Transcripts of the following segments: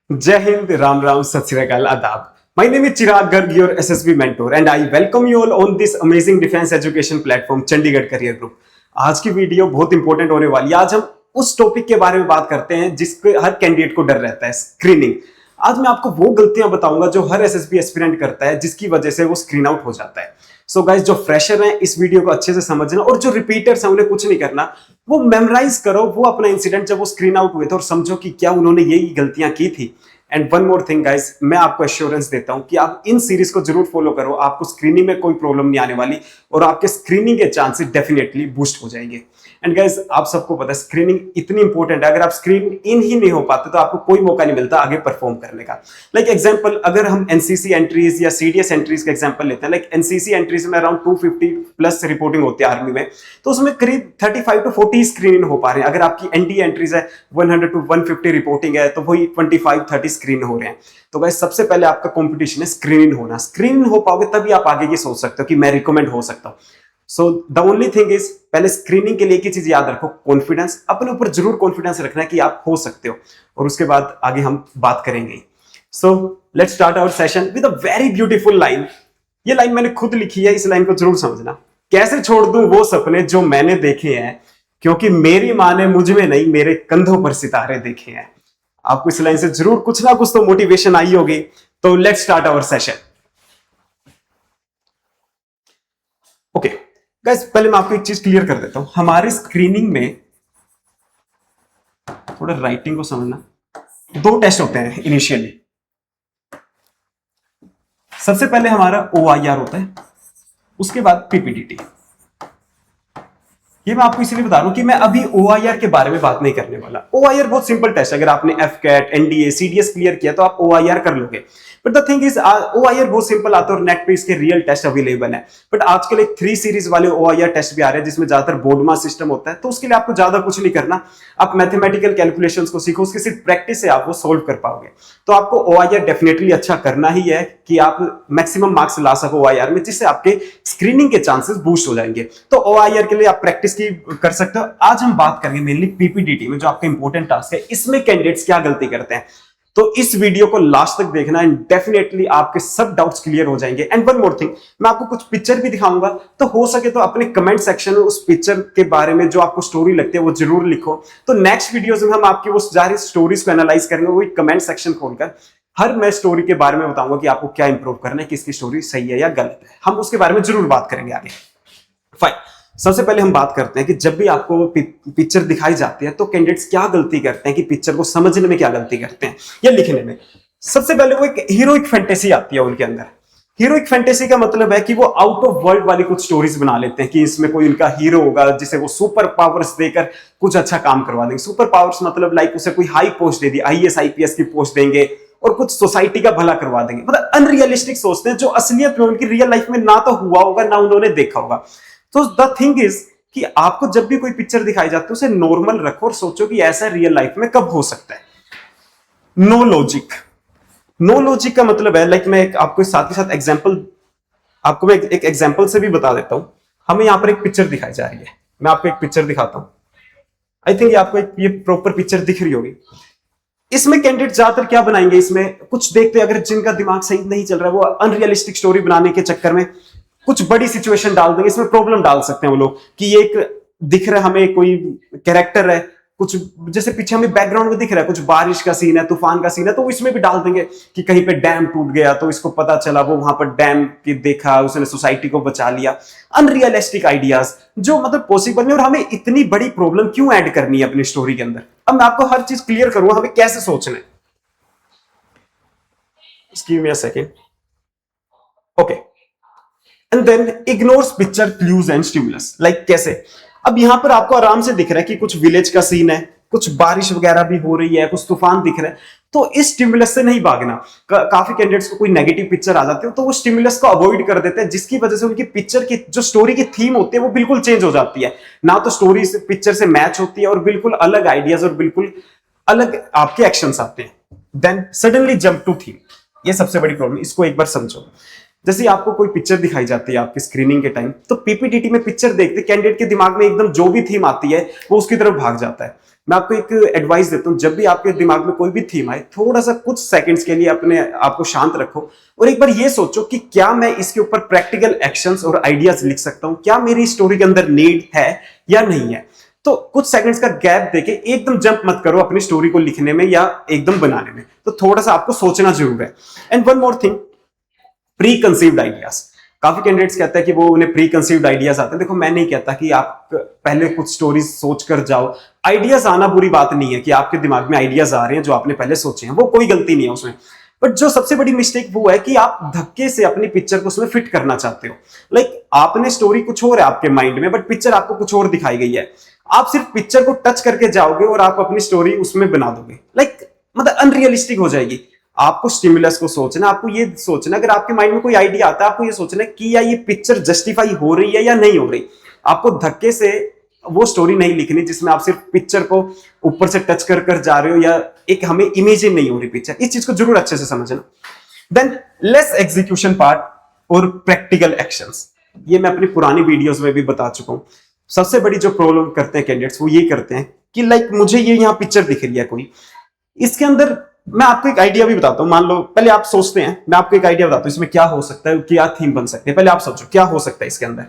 Jai Hind, Ram Ram, Sat Sri Akal, Adab. My name is Chirag Garg, your SSB mentor, and I welcome you all on this amazing defense education platform, Chandigarh Career Group. आज की video बहुत important होने वाली है। आज हम उस topic के बारे में बात करते हैं जिसके हर कैंडिडेट को डर रहता है, स्क्रीनिंग। आज मैं आपको वो गलतियां बताऊंगा जो हर एसएसबी एस्पिरेंट करता है, जिसकी वजह से वो स्क्रीन आउट हो जाता है। सो गाइस, जो फ्रेशर हैं इस वीडियो को अच्छे से समझना, और जो रिपीटर्स हैं उन्हें कुछ नहीं करना, वो मेमोराइज करो वो अपना इंसिडेंट जब वो स्क्रीन आउट हुए थे और समझो कि क्या उन्होंने यही गलतियां की थी। And one more thing guys, मैं आपको एश्योरेंस देता हूं कि आप इन सीरीज को जरूर फॉलो करो, आपको स्क्रीनिंग में कोई प्रॉब्लम नहीं आने वाली और आपके स्क्रीनिंग के चांसेस डेफिनेटली बूस्ट हो जाएंगे। एंड गाइस, आप सबको पता है स्क्रीनिंग इतनी इंपॉर्टेंट है। अगर आप स्क्रीन इन ही नहीं हो पाते तो आपको कोई मौका नहीं मिलता आगे परफॉर्म करने का। लाइक एग्जांपल, अगर हम एनसीसी एंट्रीज या सीडीएस एंट्रीज का एग्जांपल लेते हैं, लाइक एनसीसी एंट्रीज में अराउंड 250 प्लस रिपोर्टिंग होती है आर्मी में, तो उसमें करीब 35 to 40 स्क्रीन हो पा रहे हैं। अगर आपकी एनडी एंट्रीज है 100 to 150 रिपोर्टिंग है, तो वही 25-30 स्क्रीन हो रहे हैं। तो गाइस, सबसे पहले आपका कंपटीशन है स्क्रीन होना। स्क्रीन हो पाओगे तभी आप आगे की सोच सकते हो कि मैं रिकमेंड हो सकता हूं। So the only thing is, पहले स्क्रीनिंग के लिए एक ही चीज याद रखो, कॉन्फिडेंस। अपने ऊपर जरूर कॉन्फिडेंस रखना है कि आप हो सकते हो, और उसके बाद आगे हम बात करेंगे। So let's start our session with a very beautiful line. ये लाइन मैंने खुद लिखी है, इस लाइन को जरूर समझना। कैसे छोड़ दूं वो सपने जो मैंने देखे हैं, क्योंकि मेरी मां ने मुझ में नहीं मेरे कंधों पर सितारे देखे हैं। आपको इस लाइन से जरूर कुछ ना कुछ तो मोटिवेशन आई होगी। तो let's start our session. Okay guys, पहले मैं आपको एक चीज क्लियर कर देता हूं। हमारे स्क्रीनिंग में, थोड़ा राइटिंग को समझना, 2 टेस्ट होते हैं इनिशियली। सबसे पहले हमारा OIR होता है, उसके बाद PPDT। ये मैं आपको इसलिए बता रहा हूं कि मैं अभी OIR के बारे में बात नहीं करने वाला। OIR बहुत सिंपल टेस्ट है। अगर आपने FCAT, NDA, CDS क्लियर किया तो आप OIR कर लोगे। But the thing is, OIR बहुत सिंपल आता है और नेट पे इसके रियल टेस्ट अवेलेबल है। बट आजकल एक 3 सीरीज वाले OIR टेस्ट भी आ रहे हैं जिसमें ज्यादातर बोर्ड मास सिस्टम होता है। तो उसके लिए आपको ज्यादा कुछ नहीं करना, आप मैथमेटिकल कैलकुलेशंस को सीखो, उसकी सिर्फ प्रैक्टिस से आप वो सोल्व कर पाओगे। तो आपको OIR डेफिनेटली अच्छा करना ही है कि आप मैक्सिमम मार्क्स ला सको OIR में, जिससे आपके स्क्रीनिंग के चांसेस बूस्ट हो जाएंगे। तो OIR के लिए आप प्रैक्टिस की कर सकते हो। आज हम बात करेंगे मेनली PPDT में, जो आपका इंपॉर्टेंट टास्क है। इसमें कैंडिडेट्स क्या गलती करते हैं, तो इस वीडियो को लास्ट तक देखना एंड डेफिनेटली आपके सब डाउट्स क्लियर हो जाएंगे। एंड वन मोर थिंग, मैं आपको कुछ पिक्चर भी दिखाऊंगा, तो हो सके तो अपने कमेंट सेक्शन में उस पिक्चर के बारे में जो आपको स्टोरी लगती है वो जरूर लिखो। तो नेक्स्ट वीडियोस में हम आपकी वो सारी स्टोरीज को एनालाइज करेंगे, वही कमेंट सेक्शन खोलकर। हर मैं स्टोरी के बारे में बताऊंगा कि आपको क्या इंप्रूव करना है, किसकी स्टोरी सही है या गलत है। हम उसके बारे में जरूर बात करेंगे आगे। फाइन, सबसे पहले हम बात करते हैं कि जब भी आपको पिक्चर दिखाई जाती है तो कैंडिडेट्स क्या गलती करते हैं, कि पिक्चर को समझने में क्या गलती करते हैं या लिखने में। सबसे पहले वो एक हीरोइक फैंटेसी आती है उनके अंदर। हीरोइक फैंटेसी का मतलब है कि वो आउट ऑफ वर्ल्ड वाली कुछ स्टोरीज बना लेते हैं कि इसमें कोई उनका हीरो होगा जिसे वो सुपर पावर्स देकर कुछ अच्छा काम करवा देंगे। सुपर पावर्स मतलब लाइक उसे कोई हाई पोस्ट दे दी, IAS IPS की पोस्ट देंगे और कुछ सोसाइटी का भला करवा देंगे। मतलब अनरियलिस्टिक सोचते हैं, जो असलियत में उनकी रियल लाइफ में ना तो हुआ होगा ना उन्होंने देखा होगा। तो द थिंग इज कि आपको जब भी कोई पिक्चर दिखाई जाती है उसे नॉर्मल रखो और सोचो कि ऐसा रियल लाइफ में कब हो सकता है। No logic. नो लॉजिक का मतलब है, लाइक मैं आपको साथ ही साथ एग्जांपल, आपको मैं एक एग्जांपल से भी बता देता हूं। हमें यहां पर एक पिक्चर दिखाई जा रही है, मैं आपको एक पिक्चर दिखाता हूं। आई थिंक आपको ये प्रॉपर पिक्चर दिख रही होगी। इसमें कैंडिडेट ज्यादातर क्या बनाएंगे, इसमें कुछ देखते हैं, अगर जिनका दिमाग सही नहीं चल रहा है वो अनरियलिस्टिक स्टोरी बनाने के चक्कर में कुछ बड़ी सिचुएशन डाल देंगे। इसमें प्रॉब्लम डाल सकते हैं वो लोग कि एक दिख रहा है हमें कोई कैरेक्टर है, कुछ जैसे पीछे हमें बैकग्राउंड में दिख रहा है कुछ बारिश का सीन है, तूफान का सीन है, तो इसमें भी डाल देंगे कि कहीं पे डैम टूट गया तो इसको पता चला, वो वहां पर डैम की देखा, उसने सोसाइटी को बचा लिया। अनरियलिस्टिक आइडियाज जो मतलब पॉसिबल नहीं, और हमें इतनी बड़ी प्रॉब्लम क्यों ऐड करनी है अपनी स्टोरी के अंदर। अब मैं आपको हर चीज क्लियर करूंगा हमें कैसे सोचना है। Give me a second. Okay, and then ignores picture clues and stimulus. Like कैसे, अब यहां पर आपको आराम से दिख रहा है कि कुछ विलेज का सीन है, कुछ बारिश वगैरह भी हो रही है, कुछ तूफान दिख रहा है, तो इस स्टिमुलस से नहीं भागना। काफी कैंडिडेट्स को कोई नेगेटिव पिक्चर आ जाती है तो वो स्टिमुलस को अवॉइड कर देते हैं, जिसकी वजह से उनकी पिक्चर की जो स्टोरी की थीम होती है वो बिल्कुल चेंज हो जाती है। ना तो स्टोरी से पिक्चर से मैच होती है और बिल्कुल अलग आइडियाज और बिल्कुल अलग आपके एक्शंस आते हैं। Then suddenly jump to theme, ये सबसे बड़ी प्रॉब्लम। इसको एक बार समझो। जैसे आपको कोई पिक्चर दिखाई जाती है आपकी स्क्रीनिंग के टाइम, तो PPDT में पिक्चर देखते कैंडिडेट के दिमाग में एकदम जो भी थीम आती है वो उसकी तरफ भाग जाता है। मैं आपको एक एडवाइस देता हूं, जब भी आपके दिमाग में कोई भी थीम आए, थोड़ा सा कुछ सेकंड्स के लिए अपने आप को शांत रखो और एक बार ये सोचो कि क्या मैं इसके ऊपर प्रैक्टिकल एक्शंस और आइडियाज लिख सकता हूं, क्या मेरी स्टोरी के अंदर नीड है या नहीं है। तो कुछ सेकंड्स का गैप देके एकदम जंप मत करो अपनी स्टोरी को लिखने में या एकदम बनाने में, तो थोड़ा सा आपको सोचना जरूर है। And one more thing, pre conceived ideas. काफी कैंडिडेट्स कहते हैं कि वो उन्हें प्री कंसीव्ड आइडियाज आते हैं। देखो मैं नहीं कहता कि आप पहले कुछ स्टोरीज सोच कर जाओ। आइडियाज आना बुरी बात नहीं है कि आपके दिमाग में आइडियाज आ रहे हैं जो आपने पहले सोचे हैं, वो कोई गलती नहीं है उसमें। बट जो सबसे बड़ी मिस्टेक वो है कि आप धक्के से अपनी पिक्चर को उसमें फिट करना चाहते हो। लाइक आपने स्टोरी कुछ और है आपके माइंड में, बट पिक्चर आपको कुछ और दिखाई गई है। आप सिर्फ पिक्चर को टच करके जाओगे और आप अपनी स्टोरी उसमें बना दोगे। मतलब अनरियलिस्टिक हो जाएगी। आपको स्टिमुलस को सोचना, आपको ये सोचना, अगर आपके माइंड में कोई आइडिया आता है, आपको ये सोचना कि या ये पिक्चर जस्टिफाई हो रही है या नहीं हो रही। आपको धक्के से वो स्टोरी नहीं लिखनी जिसमें आप सिर्फ पिक्चर को ऊपर से टच कर कर जा रहे हो या एक हमें इमेजिन नहीं हो रही पिक्चर। इस चीज को जरूर अच्छे से समझना। देन लेस एग्जीक्यूशन पार्ट और प्रैक्टिकल एक्शंस। ये मैं अपनी पुरानी वीडियोस में भी बता चुका हूं। सबसे बड़ी जो प्रॉब्लम करते हैं कैंडिडेट्स, वो ये करते हैं कि मुझे ये यहाँ पिक्चर दिख रही है कोई, इसके अंदर मैं आपको एक आइडिया भी बताता हूं। मान लो पहले आप सोचते हैं, मैं आपको एक आइडिया बताता हूं इसमें क्या हो सकता है, क्या थीम बन सकती है। पहले आप सोचो क्या हो सकता है इसके अंदर,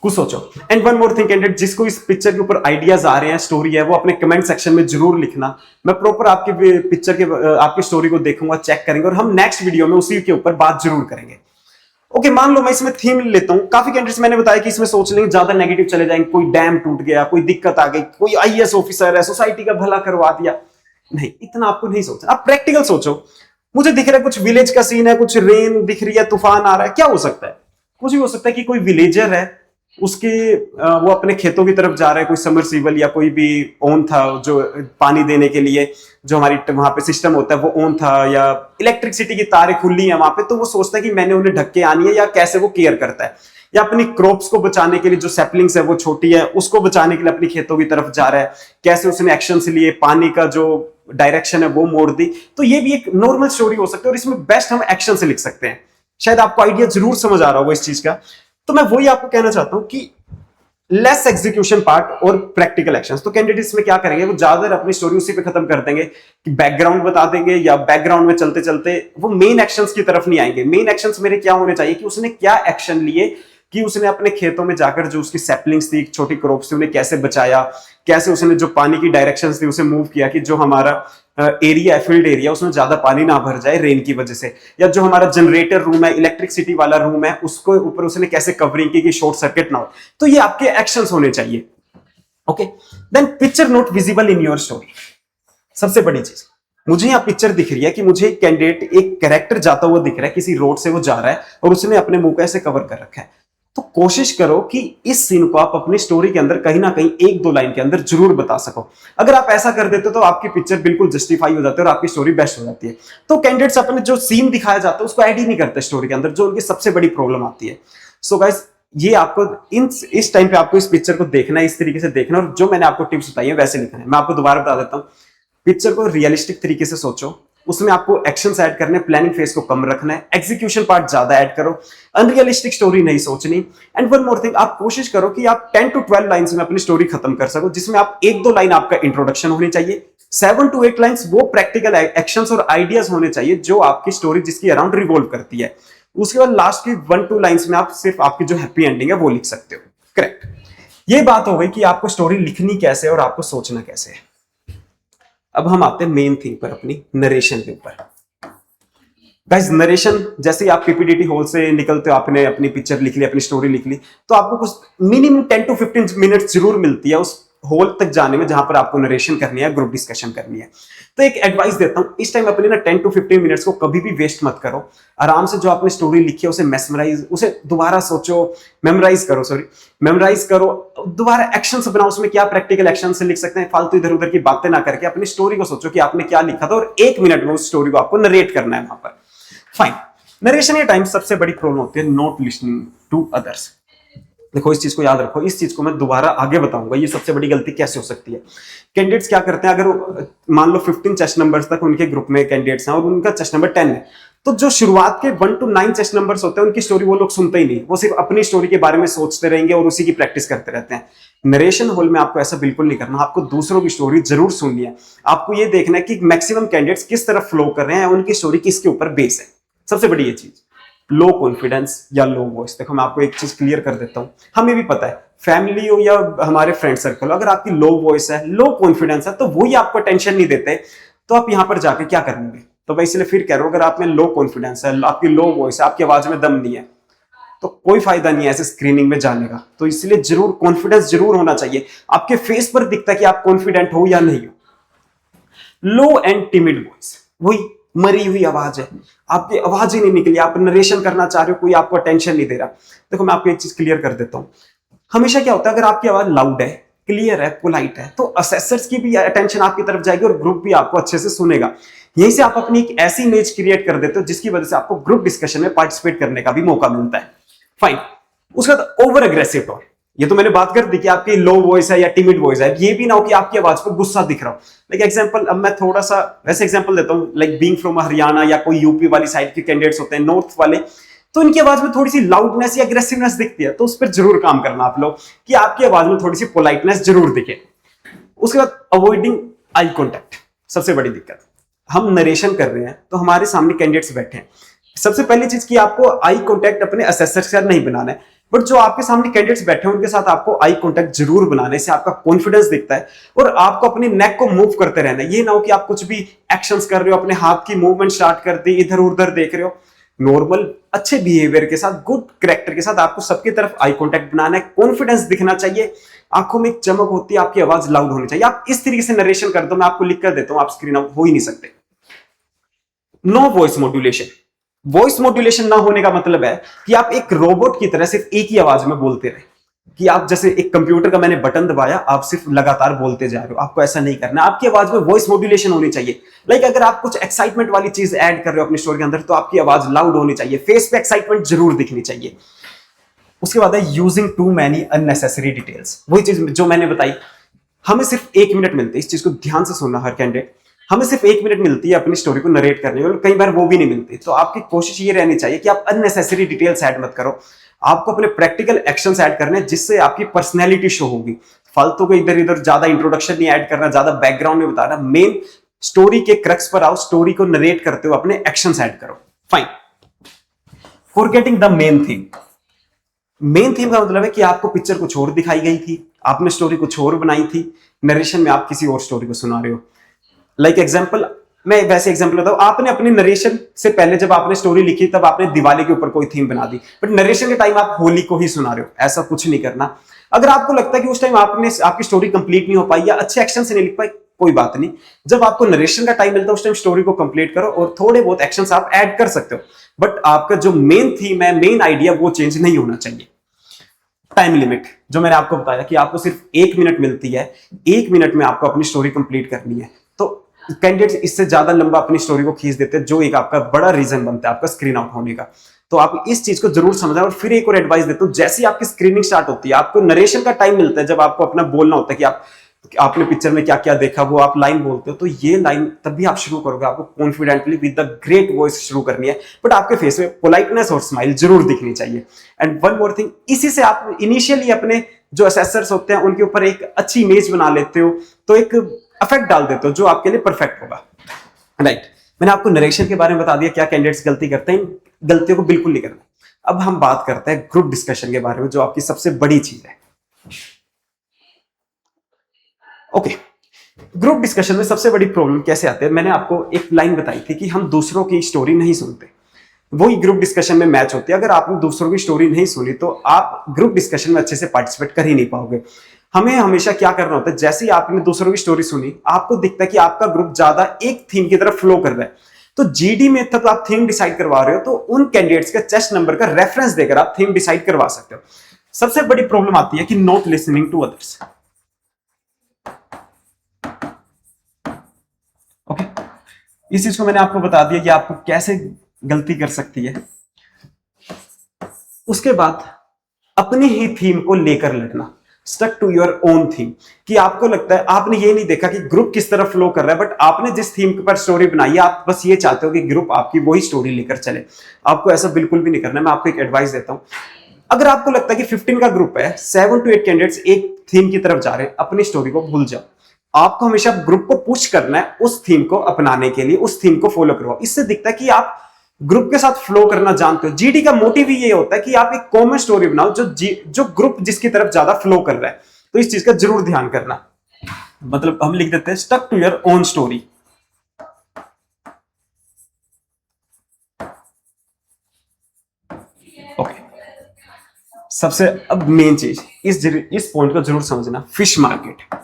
कुछ सोचो। And one more thing candidate, जिसको इस पिक्चर के ऊपर आइडियाज आ रहे हैं, स्टोरी है, वो अपने कमेंट सेक्शन में जरूर लिखना। मैं प्रॉपर आपके पिक्चर के आपकी स्टोरी को देखूंगा, चेक करेंगे और हम नेक्स्ट वीडियो में उसी के ऊपर बात जरूर करेंगे। ओके, मान लो मैं इसमें थीम लेता हूं। काफी कैंडिडेट्स मैंने बताया कि इसमें सोच लेंगे, ज्यादा नेगेटिव चले जाएंगे, कोई डैम टूट गया, कोई दिक्कत आ गई, कोई आईएएस ऑफिसर है, सोसाइटी का भला करवा दिया। नहीं, इतना आपको नहीं सोचना। आप प्रैक्टिकल सोचो। मुझे दिख रहा है कुछ विलेज का सीन है, कुछ रेन दिख रही है, तूफान आ रहा है, क्या हो सकता है? कुछ भी हो सकता है कि कोई विलेजर है, उसके वो अपने खेतों की तरफ जा रहा है, कोई समरसीबल या कोई भी ऑन था जो पानी देने के लिए, जो हमारी वहां पे सिस्टम होता है वो ऑन था, या इलेक्ट्रिसिटी की तारें खुली है वहां पे, तो वो सोचता है कि मैंने उन्हें ढक के आनी है, या कैसे वो केयर करता है। या अपनी क्रॉप्स को बचाने के लिए, जो सैपलिंग्स है वो छोटी है, उसको बचाने के लिए अपनी खेतों की तरफ जा रहा है, कैसे उसने एक्शन लिए, पानी का जो डायरेक्शन है वो मोड़ दी। तो ये भी एक नॉर्मल स्टोरी हो सकती है और इसमें बेस्ट हम एक्शन से लिख सकते हैं। शायद आपको आइडिया जरूर समझ आ रहा होगा इस चीज का। तो मैं वही आपको कहना चाहता हूं कि लेस एग्जीक्यूशन पार्ट और प्रैक्टिकल एक्शंस। तो कैंडिडेट्स में क्या करेंगे, वो ज्यादातर अपनी स्टोरी उसी पे खत्म कर देंगे कि बैकग्राउंड बता देंगे, या बैकग्राउंड में चलते चलते वो मेन एक्शंस की तरफ नहीं आएंगे। मेन एक्शंस मेरे क्या होने चाहिए कि उसने क्या एक्शन लिए, कि उसने अपने खेतों में जाकर जो उसकी सैपलिंग्स थी, छोटी क्रॉप्स थी, उन्हें कैसे बचाया, कैसे उसने जो पानी की डायरेक्शंस थी उसे मूव किया कि जो हमारा एरिया है, फील्ड एरिया, उसमें ज्यादा पानी ना भर जाए रेन की वजह से, या जो हमारा जनरेटर रूम है, इलेक्ट्रिसिटी वाला रूम है, उसको ऊपर उसने कैसे कवरिंग की कि शॉर्ट सर्किट ना हो। तो ये आपके एक्शंस होने चाहिए। Okay, then picture not visible in your story. सबसे बड़ी चीज, मुझे यहाँ पिक्चर दिख रही है कि मुझे एक कैंडिडेट, एक कैरेक्टर जाता हुआ दिख रहा है, किसी रोड से वो जा रहा है और उसने अपने मुंह को ऐसे कवर कर रखा है। तो कोशिश करो कि इस सीन को आप अपनी स्टोरी के अंदर कहीं ना कहीं एक दो लाइन के अंदर जरूर बता सको। अगर आप ऐसा कर देते हो तो आपकी पिक्चर बिल्कुल जस्टिफाई हो जाती है और आपकी स्टोरी बेस्ट हो जाती है। तो कैंडिडेट्स अपने जो सीन दिखाया जाता है उसको ऐड ही नहीं करते स्टोरी के अंदर, जो उनकी सबसे बड़ी प्रॉब्लम आती है। सो गाइस, ये आपको इस टाइम पे आपको इस पिक्चर को देखना है, इस तरीके से देखना, और जो मैंने आपको टिप्स बताई है वैसे लिखना है। मैं आपको दोबारा बता देता हूं, पिक्चर को रियलिस्टिक तरीके से सोचो, उसमें आपको एक्शंस ऐड करने, प्लानिंग फेज को कम रखना है, एग्जीक्यूशन पार्ट ज्यादा ऐड करो, अनरियलिस्टिक स्टोरी नहीं सोचनी। एंड वन मोर थिंग, आप कोशिश करो कि आप 10 to 12 लाइंस में अपनी स्टोरी खत्म कर सको, जिसमें आप एक दो लाइन आपका इंट्रोडक्शन होनी चाहिए, 7 to 8 लाइंस वो प्रैक्टिकल एक्शंस और आइडियाज होने चाहिए जो आपकी स्टोरी जिसकी अराउंड रिवॉल्व करती है। उसके बाद लास्ट की 1-2 लाइंस में आप सिर्फ आपकी जो हैप्पी एंडिंग है वो लिख सकते हो। करेक्ट। ये बात हो गई कि आपको स्टोरी लिखनी कैसे और आपको सोचना कैसे है। अब हम आते हैं मेन थिंग पर, अपनी नरेशन के ऊपर। गाइस, नरेशन, जैसे ही आप पीपीडीटी हॉल से निकलते हो, आपने अपनी पिक्चर लिख ली, अपनी स्टोरी लिख ली, तो आपको कुछ मिनिमम 10 to 15 मिनट्स जरूर मिलती है उस हॉल तक जाने में जहां पर आपको नरेशन करनी है, ग्रुप डिस्कशन करनी है। तो एक एडवाइस देता हूं, इस टाइम अपने ना 10 to 15 मिनट्स को कभी भी वेस्ट मत करो। आराम से जो आपने स्टोरी लिखी है उसे दोबारा सोचो, मेमोराइज करो, दोबारा एक्शंस बनाओ, उसमें क्या प्रैक्टिकल एक्शन से लिख सकते हैं। फालतू इधर उधर की बातें ना करके अपनी स्टोरी को सोचो कि आपने क्या लिखा था, और 1 मिनट में उस स्टोरी को आपको नरेट करना है वहां पर। फाइन। नरेशन के टाइम सबसे बड़ी प्रॉब्लम होती है नॉट लिसनिंग टू अदर्स। देखो, इस चीज को याद रखो, इस चीज को मैं दोबारा आगे बताऊंगा, ये सबसे बड़ी गलती कैसे हो सकती है। कैंडिडेट्स क्या करते हैं, अगर मान लो 15 चेस्ट नंबर्स तक उनके ग्रुप में कैंडिडेट्स हैं और उनका चेस्ट नंबर 10 है, तो जो शुरुआत के 1 to 9 चेस्ट नंबर्स होते हैं उनकी स्टोरी वो लोग सुनते ही नहीं, वो सिर्फ अपनी स्टोरी के बारे में सोचते रहेंगे और उसी की प्रैक्टिस करते रहते हैं। नरेशन होल में आपको ऐसा बिल्कुल नहीं करना, आपको दूसरों की स्टोरी जरूर सुननी है। आपको ये देखना है कि मैक्सिमम कैंडिडेट्स किस तरफ फ्लो कर रहे हैं, उनकी स्टोरी किसके ऊपर बेस है। सबसे बड़ी ये चीज, लो कॉन्फिडेंस या लो वॉइस। देखो मैं आपको एक चीज क्लियर कर देता हूं, हमें भी पता है फैमिली हो या हमारे फ्रेंड सर्कल, अगर आपकी लो वॉइस है, लो कॉन्फिडेंस है, तो वही आपको अटेंशन नहीं देते, तो आप यहां पर जाके क्या करेंगे। तो मैं इसलिए फिर कह रहा हूं, अगर आप में लो कॉन्फिडेंस है, आपकी लो वॉइस है, आपकी आवाज में दम नहीं है, तो कोई फायदा नहीं है ऐसे स्क्रीनिंग में जाने का। तो इसलिए जरूर कॉन्फिडेंस जरूर होना चाहिए, आपके फेस पर दिखता है कि आप कॉन्फिडेंट हो या नहीं हो। लो एंड टिमिड वॉइस, वही मरी हुई आवाज है, आपकी आवाज ही नहीं निकली, आप नरेशन करना चाह रहे हो, कोई आपको अटेंशन नहीं दे रहा। देखो मैं आपको एक चीज क्लियर कर देता हूं, हमेशा क्या होता है, अगर आपकी आवाज लाउड है, क्लियर है, पोलाइट है, तो असेसर्स की भी अटेंशन आपकी तरफ जाएगी और ग्रुप भी आपको अच्छे से सुनेगा। यहीं से आप अपनी एक ऐसी इमेज क्रिएट कर देते हो जिसकी वजह से आपको ग्रुप डिस्कशन में पार्टिसिपेट करने का भी मौका मिलता है। फाइन। उसके बाद ओवर एग्रेसिव टोन, ये तो मैंने बात कर दी कि आपकी लो वॉइस है या टिमिड वॉइस है। ये भी ना हो कि आपकी आवाज पे गुस्सा दिख रहा हो। लाइक एग्जांपल, अब मैं थोड़ा सा वैसे एग्जांपल देता हूं, लाइक बीइंग फ्रॉम हरियाणा या कोई यूपी वाली साइड के कैंडिडेट्स होते हैं, नॉर्थ वाले, तो इनकी आवाज में थोड़ी सी लाउडनेस या अग्रेसिवनेस दिखती है, तो उस पर जरूर काम करना आप लोग कि आपकी आवाज में थोड़ी सी पोलाइटनेस जरूर दिखे। उसके बाद अवॉइडिंग आई कॉन्टैक्ट, सबसे बड़ी दिक्कत। हम नरेशन कर रहे हैं तो हमारे सामने कैंडिडेट्स बैठे हैं, सबसे पहली चीज कि आपको आई कॉन्टैक्ट अपने असेसर से नहीं बनाना है, बट जो आपके सामने कैंडिडेट्स बैठे हैं उनके साथ आपको आई कॉन्टैक्ट जरूर बनाने से आपका कॉन्फिडेंस दिखता है। और आपको अपने नेक को मूव करते रहना है, ये ना हो कि आप कुछ भी एक्शंस कर रहे हो, अपने हाथ की मूवमेंट स्टार्ट कर दी, इधर उधर देख रहे हो। नॉर्मल अच्छे बिहेवियर के साथ, गुड कैरेक्टर के साथ आपको सबकी तरफ आई कॉन्टैक्ट बनाना है, कॉन्फिडेंस दिखना चाहिए, आंखों में एक चमक होती है, आपकी आवाज लाउड होनी चाहिए। आप इस तरीके से नरेशन कर दो, मैं आपको लिख कर देता हूं, आप स्क्रीन आउट हो ही नहीं सकते। No voice modulation, voice modulation ना होने का मतलब है कि आप एक रोबोट की तरह सिर्फ एक ही आवाज में बोलते रहे, कि आप जैसे एक कंप्यूटर का मैंने बटन दबाया, आप सिर्फ लगातार बोलते जा रहे हो। आपको ऐसा नहीं करना, आपकी आवाज में वॉइस मॉड्यूलेशन होनी चाहिए। लाइक अगर आप कुछ एक्साइटमेंट वाली चीज ऐड कर रहे हो अपनी स्टोरी के अंदर, तो आपकी आवाज लाउड होनी चाहिए, फेस पे एक्साइटमेंट जरूर दिखनी चाहिए। उसके बाद है using too many unnecessary details, वही चीज जो मैंने बताई। हमें सिर्फ 1 मिनट मिलती है, इस चीज को ध्यान से सुनना हर कैंडिडेट, हमें सिर्फ 1 मिनट मिलती है अपनी स्टोरी को नरेट करने में, और कई बार वो भी नहीं मिलती। तो आपकी कोशिश ये रहनी चाहिए कि आप अननेसेसरी डिटेल्स ऐड मत करो, आपको अपने प्रैक्टिकल एक्शंस ऐड करने हैं जिससे आपकी पर्सनैलिटी शो होगी। फालतू को इधर इधर ज्यादा इंट्रोडक्शन नहीं ऐड करना, ज्यादा बैकग्राउंड नहीं बताना, मेन स्टोरी के क्रक्स पर आओ, स्टोरी को नरेट करते हो अपने एक्शंस ऐड करो। Fine. Forgetting the main theme, main theme का मतलब है कि आपको पिक्चर कुछ और दिखाई गई थी, आपने स्टोरी कुछ और बनाई थी, नरेशन में आप किसी और स्टोरी को सुना रहे हो। लाइक एग्जांपल, मैं वैसे एग्जांपल बताऊं, आपने अपने नरेशन से पहले जब आपने स्टोरी लिखी तब आपने दिवाली के ऊपर कोई थीम बना दी, बट नरेशन के टाइम आप होली को ही सुना रहे हो। ऐसा कुछ नहीं करना। अगर आपको लगता है कि उस टाइम आपकी स्टोरी कंप्लीट नहीं हो पाई या अच्छे एक्शन से नहीं लिख पाई, कोई बात नहीं, जब आपको नरेशन का टाइम मिलता है उस टाइम स्टोरी को कंप्लीट करो और थोड़े बहुत एक्शंस आप ऐड कर सकते हो, बट आपका जो मेन थीम है, मेन आइडिया, वो चेंज नहीं होना चाहिए। टाइम लिमिट, जो मैंने आपको बताया कि आपको सिर्फ 1 मिनट मिलती है, 1 मिनट में आपको अपनी स्टोरी कंप्लीट करनी है, तो कैंडिडेट्स इससे ज्यादा लंबा अपनी स्टोरी को खींच देते हैं, जो एक आपका बड़ा रीजन बनता है आपका स्क्रीन आउट होने का। तो आप इस चीज को जरूर समझें। और फिर एक और एडवाइस देता हूं, जैसे आपकी स्क्रीनिंग स्टार्ट होती है, आपको नरेशन का टाइम मिलता है, जब आपको अपना बोलना होता है कि आपने पिक्चर में क्या क्या देखा, वो आप लाइन बोलते हो, तो ये लाइन तब भी आप शुरू करोगे, आपको confidently with the great voice शुरू करनी है, बट आपके फेस में पोलाइटनेस और स्माइल जरूर दिखनी चाहिए। एंड वन मोर थिंग, इसी से आप इनिशियली अपने जो असेसर्स होते हैं उनके ऊपर एक अच्छी इमेज बना लेते हो, तो एक इफेक्ट डाल देते हो जो आपके लिए परफेक्ट होगा। राइट। मैंने आपको नरेशन के बारे में बता दिया, क्या कैंडिडेट्स गलती करते हैं, गलतियों को बिल्कुल नहीं करना। अब हम बात करते हैं ग्रुप डिस्कशन के बारे में, जो आपकी सबसे बड़ी चीज है। ओके, ग्रुप डिस्कशन में सबसे बड़ी प्रॉब्लम कैसे आती है, मैंने आपको एक लाइन बताई थी कि हम दूसरों की स्टोरी नहीं सुनते, वही ग्रुप डिस्कशन में मैच होती है। अगर आपने दूसरों की स्टोरी नहीं सुनी तो आप ग्रुप डिस्कशन में अच्छे से पार्टिसिपेट कर ही नहीं पाओगे। हमें हमेशा क्या करना होता है, जैसे ही आपने दूसरों की स्टोरी सुनी, आपको दिखता है कि आपका ग्रुप ज्यादा एक थीम की तरफ फ्लो कर रहा है, तो जीडी में तब आप थीम डिसाइड करवा रहे हो, तो उन कैंडिडेट्स का चेस्ट नंबर का रेफरेंस देकर आप थीम डिसाइड करवा सकते हो। सबसे बड़ी प्रॉब्लम आती है कि not listening to others. Okay, इस चीज को मैंने आपको बता दिया कि आपको कैसे गलती कर सकती है। उसके बाद अपनी ही थीम को लेकर लड़ना। Stuck to your own theme, कि आपको लगता है आपने ये नहीं देखा कि ग्रुप किस तरह फ्लो कर रहा है, बट आपने जिस थीम पर स्टोरी बनाई है आप बस ये चाहते हो कि ग्रुप आपकी वही स्टोरी लेकर चले। आपको ऐसा बिल्कुल भी नहीं करना है। मैं आपको एक एडवाइस देता हूं, अगर आपको लगता है कि 15 का ग्रुप है, 7 to 8 कैंडिडेट्स एक थीम की तरफ जा रहे हैं, अपनी स्टोरी को भूल जाओ। आपको हमेशा ग्रुप को पुश करना है उस थीम को अपनाने के लिए, उस थीम को फॉलो करो। इससे दिखता है कि आप ग्रुप के साथ फ्लो करना जानते हो। जीडी का मोटिव ही ये होता है कि आप एक कॉमन स्टोरी बनाओ जो ग्रुप जिसकी तरफ ज्यादा फ्लो कर रहा है। तो इस चीज का जरूर ध्यान करना। मतलब हम लिख देते हैं stuck to your own story. Okay, सबसे अब मेन चीज इस पॉइंट को जरूर समझना, फिश मार्केट।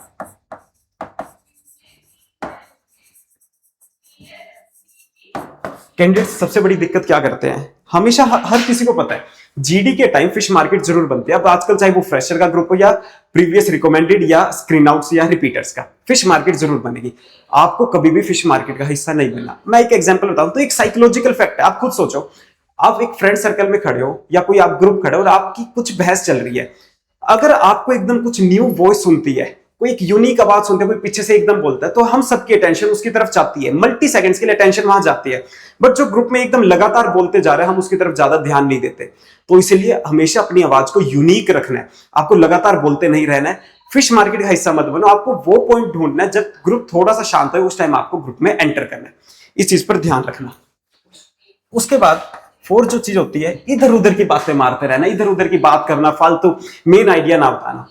कैंडिडेट सबसे बड़ी दिक्कत क्या करते हैं, हमेशा हर किसी को पता है जीडी के टाइम फिश मार्केट जरूर बनती है। अब आजकल चाहे वो फ्रेशर का ग्रुप हो या प्रीवियस रिकमेंडेड या स्क्रीन आउट्स या रिपीटर्स का, फिश मार्केट जरूर बनेगी। आपको कभी भी फिश मार्केट का हिस्सा नहीं बनना। मैं एक एग्जांपल बताऊं तो एक साइकोलॉजिकल फैक्ट है। आप खुद सोचो, आप एक फ्रेंड सर्कल में खड़े हो या कोई आप ग्रुप खड़े हो और आपकी कुछ बहस चल रही है, अगर आपको एकदम कुछ न्यू वॉइस सुनती है, कोई एक यूनिक आवाज सुनते हैं, कोई पीछे से एकदम बोलता है, तो हम सबकी अटेंशन उसकी तरफ जाती है, मल्टी सेकंड्स के लिए अटेंशन वहां जाती है। बट जो ग्रुप में एकदम लगातार बोलते जा रहे हैं, हम उसकी तरफ ज्यादा ध्यान नहीं देते। तो इसलिए हमेशा अपनी आवाज को यूनिक रखना है, आपको लगातार बोलते नहीं रहना है। फिश मार्केट का हिस्सा मत बनो। आपको वो पॉइंट ढूंढना है जब ग्रुप थोड़ा सा शांत है, उस टाइम आपको ग्रुप में एंटर करना है। इस चीज पर ध्यान रखना। उसके बाद फोर्थ जो चीज होती है, इधर उधर की बातें मारते रहना, इधर उधर की बात करना, फालतू मेन आइडिया ना बताना।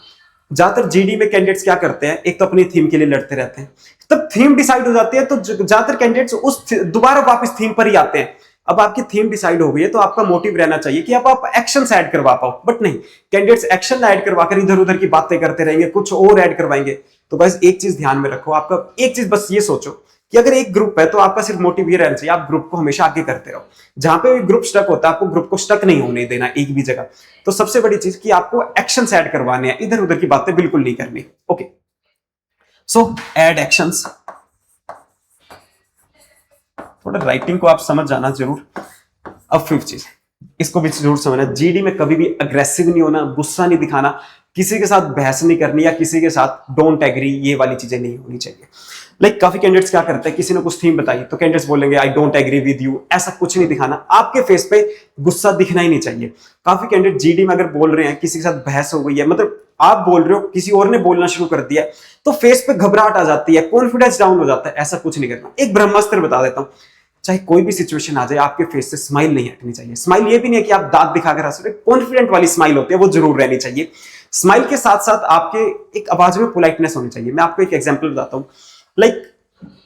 ज्यादातर जीडी में कैंडिडेट्स क्या करते हैं, एक तो अपनी थीम के लिए लड़ते रहते हैं, तब थीम डिसाइड हो जाती है तो ज्यादातर कैंडिडेट्स उस दोबारा वापस थीम पर ही आते हैं। अब आपकी थीम डिसाइड हो गई है तो आपका मोटिव रहना चाहिए कि आप एक्शंस ऐड करवा पाओ, बट नहीं, कैंडिडेट्स एक्शन ऐड करवाकर इधर उधर की बातें करते रहेंगे, कुछ और ऐड करवाएंगे। तो बस एक चीज ध्यान में रखो, आपका एक चीज बस ये सोचो कि अगर एक ग्रुप है तो आपका सिर्फ मोटिव ये रहना चाहिए, आप ग्रुप को हमेशा आगे करते रहो। जहां पे ग्रुप स्टक होता है, आपको ग्रुप को स्टक नहीं होने देना एक भी जगह। तो सबसे बड़ी चीज कि आपको एक्शंस ऐड करवाने हैं, इधर उधर की बातें बिल्कुल नहीं करनी। ओके, सो ऐड एक्शंस। थोड़ा राइटिंग को आप समझ जाना जरूर। अब फिफ्थ चीज, इसको भी जरूर समझना, जीडी में कभी भी अग्रेसिव नहीं होना, गुस्सा नहीं दिखाना, किसी के साथ बहस नहीं करनी या किसी के साथ डोंट एग्री, ये वाली चीजें नहीं होनी चाहिए। लाइक काफी कैंडिडेट्स क्या करते हैं, किसी ने कुछ थीम बताई तो कैंडिडेट्स बोलेंगे I don't agree with you, ऐसा कुछ नहीं दिखाना। आपके फेस पे गुस्सा दिखना ही नहीं चाहिए। काफी कैंडिडेट जीडी में अगर बोल रहे हैं, किसी के साथ बहस हो गई है, मतलब आप बोल रहे हो, किसी और ने बोलना शुरू कर दिया, तो फेस पे घबराहट आ जाती है, कॉन्फिडेंस डाउन हो जाता है। ऐसा कुछ नहीं करना। एक ब्रह्मास्त्र बता देता हूं, चाहे कोई भी सिचुएशन आ जाए, आपके फेस से स्माइल नहीं हटनी चाहिए। स्माइल ये भी नहीं है कि आप दांत दिखाकर हंस रहे, कॉन्फिडेंट वाली स्माइल होती है, वो जरूर रहनी चाहिए। स्माइल के साथ साथ आपके एक आवाज में पोलाइटनेस होनी चाहिए। मैं आपको एक एग्जांपल बताता हूं। लाइक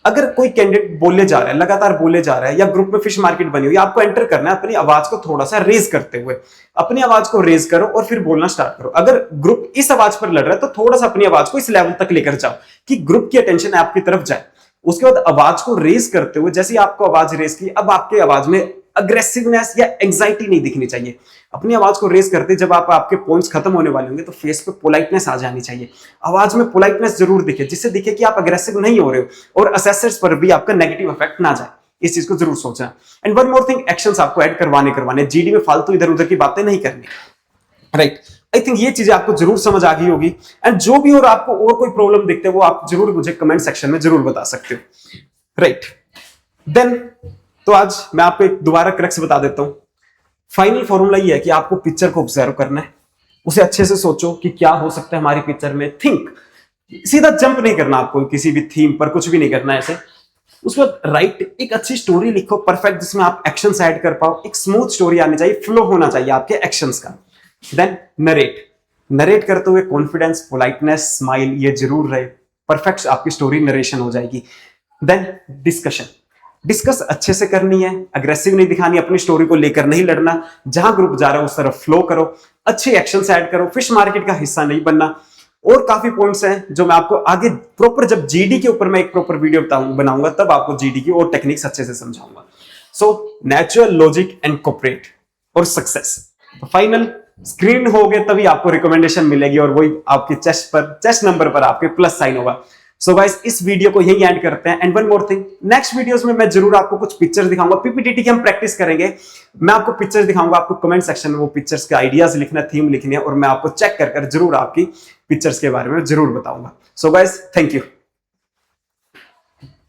अगर कोई कैंडिडेट बोले जा रहा है, लगातार बोले जा रहा है, या ग्रुप में फिश मार्केट बनी हुई, आपको एंटर करना है अपनी आवाज को थोड़ा सा रेज करते हुए। अपनी आवाज को रेज करो और फिर बोलना स्टार्ट करो। अगर ग्रुप इस आवाज पर लड़ रहा है तो थोड़ा सा अपनी आवाज को इस लेवल तक लेकर जाओ कि ग्रुप की अटेंशन आपकी तरफ जाए। उसके बाद आवाज को रेज करते हुए, जैसे आपको आवाज रेज की, अब आपके आवाज में अग्रेसिवनेस या एंजाइटी नहीं दिखनी चाहिए। अपनी आवाज को रेज करते जब आपके पॉइंट्स खत्म होने वाले होंगे तो फेस पे पोलाइटनेस आ जानी चाहिए। आवाज में पोलाइटनेस जरूर दिखे, जिससे दिखे कि आप अग्रेसिव नहीं हो रहे हो और असेसर्स पर भी आपका नेगेटिव इफेक्ट ना जाए। इस चीज को जरूर सोचना। And one more thing, actions आपको ऐड करवाने जीडी में फालतू इधर उधर की बातें नहीं करनी, राइट। आई थिंक ये चीजें आपको जरूर समझ आ गई होगी। एंड जो भी और आपको और कोई प्रॉब्लम दिखते हैं वो आप जरूर मुझे कमेंट सेक्शन में जरूर बता सकते हो, राइट। देन तो आज मैं आपको एक दोबारा क्रक्स बता देता हूं। फाइनल फॉर्मूला ये है कि आपको पिक्चर को ऑब्जर्व करना है, उसे अच्छे से सोचो कि क्या हो सकता है हमारी पिक्चर में। थिंक, सीधा जंप नहीं करना आपको, किसी भी थीम पर कुछ भी नहीं करना है ऐसे। उसके बाद राइट, एक अच्छी स्टोरी लिखो परफेक्ट, जिसमें आप एक्शंस ऐड कर पाओ। एक स्मूथ स्टोरी आनी चाहिए, फ्लो होना चाहिए आपके एक्शंस का। देन नरेट करते हुए कॉन्फिडेंस, पोलाइटनेस, स्माइल ये जरूर रहे। परफेक्ट आपकी स्टोरी नरेशन हो जाएगी। देन डिस्कस अच्छे से करनी है, अग्रेसिव नहीं दिखानी, अपनी स्टोरी को लेकर नहीं लड़ना। जहां ग्रुप जा रहा है उस तरफ फ्लो करो, अच्छे एक्शंस ऐड करो, फिश मार्केट का हिस्सा नहीं बनना। और काफी पॉइंट्स हैं जो मैं आपको आगे प्रॉपर, जब जीडी के ऊपर मैं एक प्रॉपर वीडियो बनाऊंगा तब आपको जीडी की और टेक्निक्स अच्छे से समझाऊंगा। So natural, logic and cooperate और सक्सेस। फाइनल स्क्रीन हो गए तभी आपको रिकमेंडेशन मिलेगी और वही आपके चेस्ट नंबर पर आपके प्लस साइन होगा। सो गाइस इस वीडियो को यही एंड करते हैं। And one more thing, next videos में मैं जरूर आपको कुछ पिक्चर्स दिखाऊंगा। पीपीटीटी की हम प्रैक्टिस करेंगे, मैं आपको पिक्चर्स दिखाऊंगा, आपको कमेंट सेक्शन में वो पिक्चर्स के आइडियाज लिखना, थीम लिखनी है, और मैं आपको चेक कर जरूर आपकी पिक्चर्स के बारे में जरूर बताऊंगा। So guys thank you.